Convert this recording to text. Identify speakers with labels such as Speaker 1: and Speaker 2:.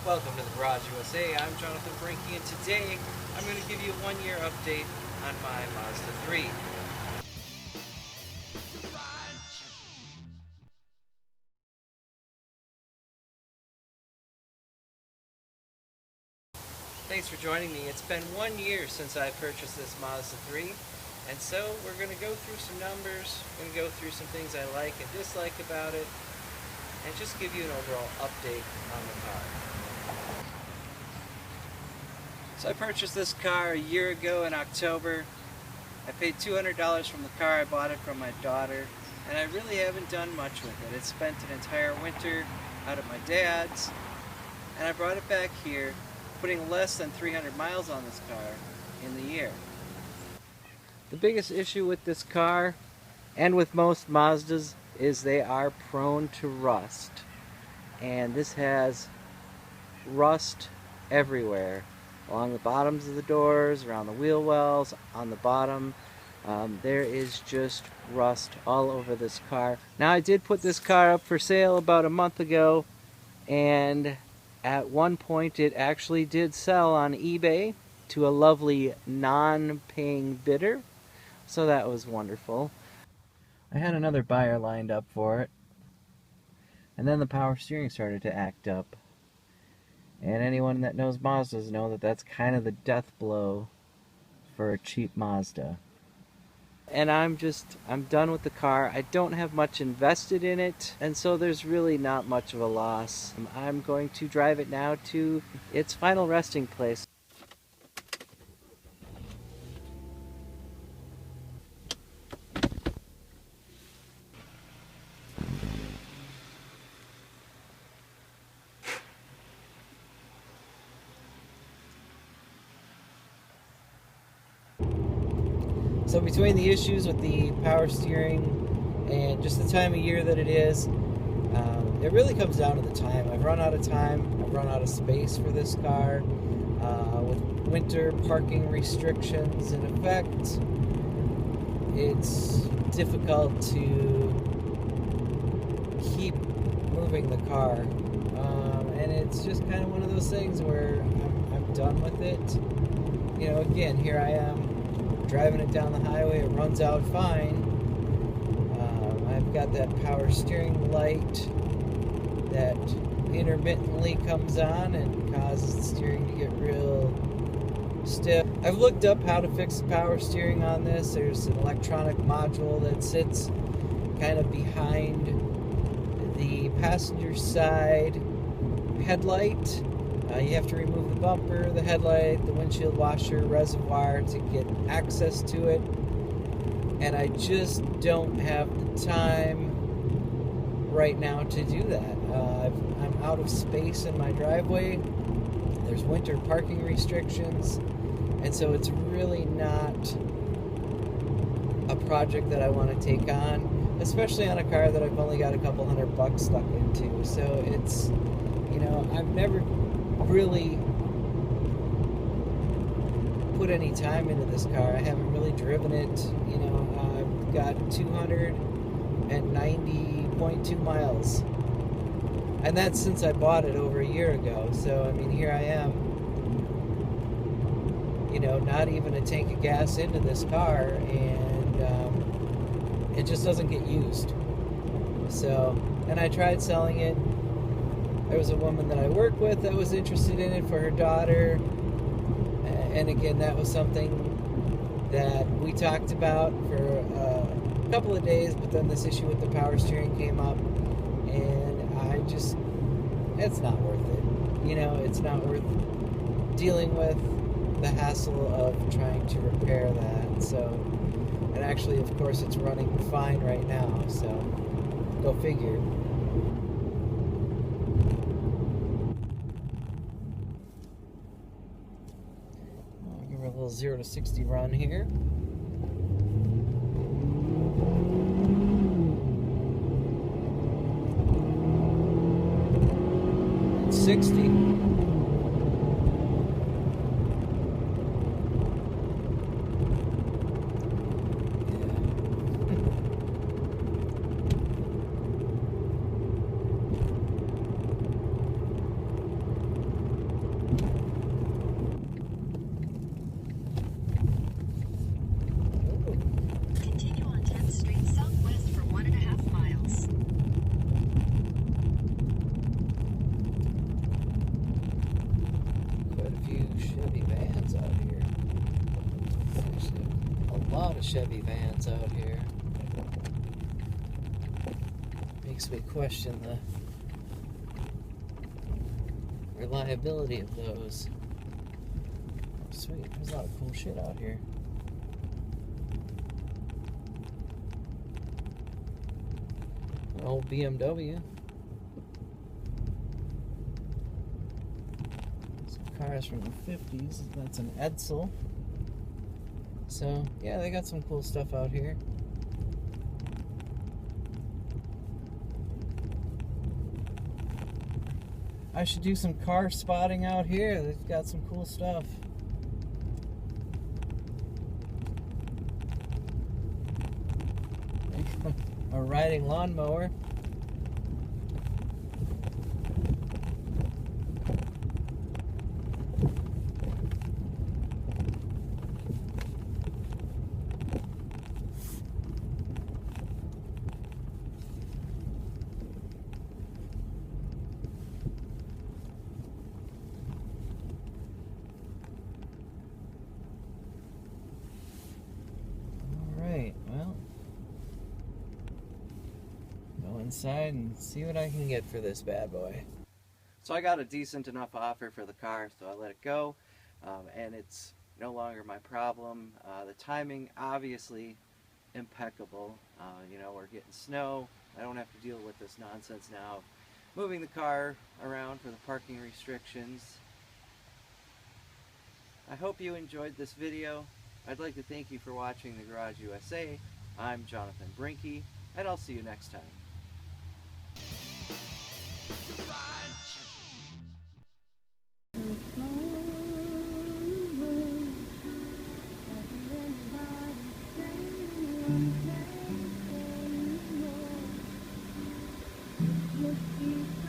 Speaker 1: Welcome to the Garage USA. I'm Jonathan Brinke, and today I'm going to give you a one-year update on my Mazda 3. Thanks for joining me. It's been 1 year since I purchased this Mazda 3, and so we're going to go through some numbers, we're going to go through some things I like and dislike about it, and just give you an overall update on the car. So I purchased this car a year ago in October. I paid $200 from the car. I bought it from my daughter, and I really haven't done much with it. It spent an entire winter out at my dad's, and I brought it back here, putting less than 300 miles on this car in the year. The biggest issue with this car, and with most Mazdas, is they are prone to rust. And this has rust everywhere. Along the bottoms of the doors, around the wheel wells, on the bottom. There is just rust all over this car. Now, I did put this car up for sale about a month ago, and at one point it actually did sell on eBay to a lovely non-paying bidder, so that was wonderful. I had another buyer lined up for it, and then the power steering started to act up. And anyone that knows Mazdas know that that's kind of the death blow for a cheap Mazda. And I'm done with the car. I don't have much invested in it, and so there's really not much of a loss. I'm going to drive it now to its final resting place. So between the issues with the power steering and just the time of year that it is, it really comes down to the time. I've run out of time. I've run out of space for this car. With winter parking restrictions in effect, it's difficult to keep moving the car. And it's just kind of one of those things where I'm done with it. You know, again, here I am, driving it down the highway. It runs out fine. I've got that power steering light that intermittently comes on and causes the steering to get real stiff. I've looked up how to fix the power steering on this. There's an electronic module that sits kind of behind the passenger side headlight. You have to remove the bumper, the headlight, the windshield washer, reservoir to get access to it. And I just don't have the time right now to do that. I'm out of space in my driveway. There's winter parking restrictions. And so it's really not a project that I want to take on, especially on a car that I've only got a couple $100 stuck into. So it's, you know, I've never really put any time into this car. I haven't really driven it. You know, I've got 290.2 miles, and that's since I bought it over a year ago. So I mean, here I am, you know, not even a tank of gas into this car, and it just doesn't get used. So, and I tried selling it. There was a woman that I work with that was interested in it for her daughter. And again, that was something that we talked about for a couple of days, but then this issue with the power steering came up, and it's not worth it. You know, it's not worth dealing with the hassle of trying to repair that. So, and actually, of course, it's running fine right now, so go figure. A little 0 to 60 run here. It's 60. A lot of Chevy vans out here. Makes me question the reliability of those. Oh, sweet, there's a lot of cool shit out here. An old BMW. Some cars from the 50s. That's an Edsel. So, yeah, they got some cool stuff out here. I should do some car spotting out here. They've got some cool stuff. A riding lawnmower. Alright, well, go inside and see what I can get for this bad boy. So I got a decent enough offer for the car, so I let it go, and it's no longer my problem. The timing, obviously, impeccable. You know, we're getting snow. I don't have to deal with this nonsense now of moving the car around for the parking restrictions. I hope you enjoyed this video. I'd like to thank you for watching The Garage USA. I'm Jonathan Brinke, and I'll see you next time.
Speaker 2: Look